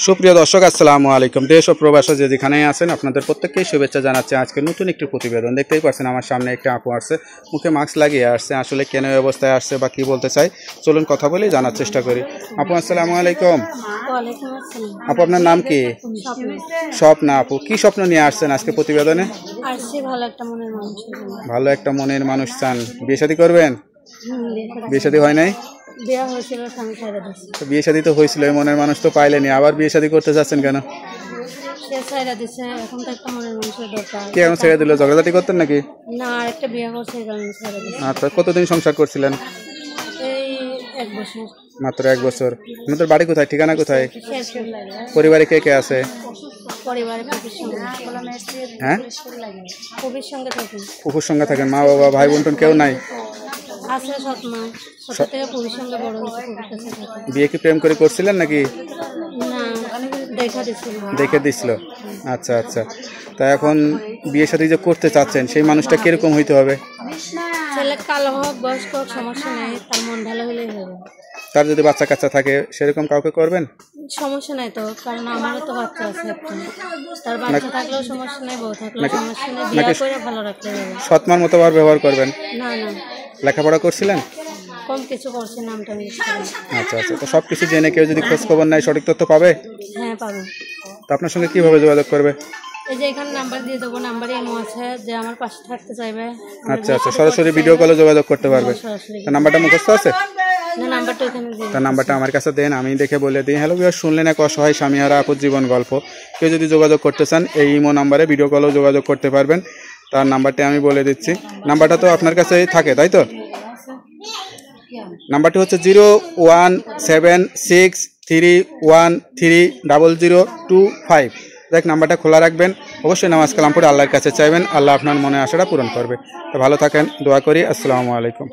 সুপ্রিয় দর্শক আসসালামু আলাইকুম। দেশ ও প্রবাসে যে যেখানেই আছেন আপনাদের প্রত্যেককেই শুভেচ্ছা জানাচ্ছি। আজকে নতুন একটি প্রতিবেদন দেখতেই পাচ্ছেন, আমার সামনে একটা আপু আসছে, মুখে মাস্ক লাগিয়ে আসছে। আসলে কেন এই অবস্থায় আসছে বা কি বলতে চাই চলুন কথা বলেই জানার চেষ্টা করি। আপু আসসালামু আলাইকুম। আপু আপনার নাম কি? স্বপ্না। আপু কি স্বপ্ন নিয়ে আসছেন আজকে প্রতিবেদনে? ভালো একটা মনের মানুষ চান। বিয়ে শাদী করবেন? বিয়ে শাদী হয় নাই? বিয়ে শাদী তো হয়েছিল, এই মনের মানুষ তো পাইলেনি, আবার বিয়ে শাদী করতে চাচ্ছেন কেন? কেন ছেড়ে দিল? ঝগড়াঝাটি করতেন নাকি? আচ্ছা, কতদিন সংসার করছিলেন? মাত্র 1 বছর। আপনাদের বাড়ি কোথায়, ঠিকানা কোথায়? পরিবারে কে কে আছে? হ্যাঁ, ফুফুর সঙ্গে থাকেন। মা বাবা ভাই বোন কেউ নাই? বিয়ে কি প্রেম করে করছিলেন নাকি? দেখে দিছিল। আচ্ছা আচ্ছা, তা এখন বিয়ে শাদী যে করতে চাচ্ছেন সেই মানুষটা কিরকম হইতে হবে? কালো হোক বয়স্ক হোক সমস্যা নেই, তার মন ভালো হলেই হবে। তার যদি বাচ্চা কাচ্চা থাকে সেরকম কাউকে করবেন? সমস্যা নাই তো, কারণ আমারও তো বাচ্চা আছে একটা। তার বাচ্চা থাকলেও সমস্যা নেই, বউ থাকলেও সমস্যা নেই, বিয়ে করে ভালো রাখতে হবে। সৎমার মতো ব্যবহার করবেন? না না। লেখাপড়া করছিলেন? কম কিছু করছি, নামটা মিস করি। আচ্ছা আচ্ছা, তো সব কিছু জেনে কেউ যদি খোঁজ খবর নেয় সঠিক তথ্য পাবে? হ্যাঁ পাবে। তো আপনার সঙ্গে কিভাবে যোগাযোগ করবে? এই যে এখানে নাম্বার দিয়ে দেবো, নাম্বারে এমো আছে, যে আমার পাশে থাকতে চাইবে। আচ্ছা আচ্ছা, সরাসরি ভিডিও কলে যোগাযোগ করতে পারবে? তার নাম্বারটা মুখস্থ আছে? না, নাম্বারটা এখানে দিই। তার নাম্বারটা আমার কাছে দেন, আমি দেখে বলে দিই। হ্যালো ভিউয়ার, শুনলেন এক অসহায় স্বামীহারা আপুর জীবন গল্প। কেউ যদি যোগাযোগ করতে চান এই ইমো নাম্বারে ভিডিও কলেও যোগাযোগ করতে পারবেন। তার নাম্বারটা আমি বলে দিচ্ছি। নাম্বারটা তো আপনার কাছেই থাকে তাই তো? নাম্বারটি হচ্ছে 01613100025। দেখ, নাম্বারটা খোলা রাখবেন। অবশ্যই নামাজ কালাম পড়ে আল্লাহর কাছে চাইবেন, আল্লাহ আপনার মনে আশাটা পূরণ করবে। তো ভালো থাকেন, দোয়া করি। আসসালামু আলাইকুম।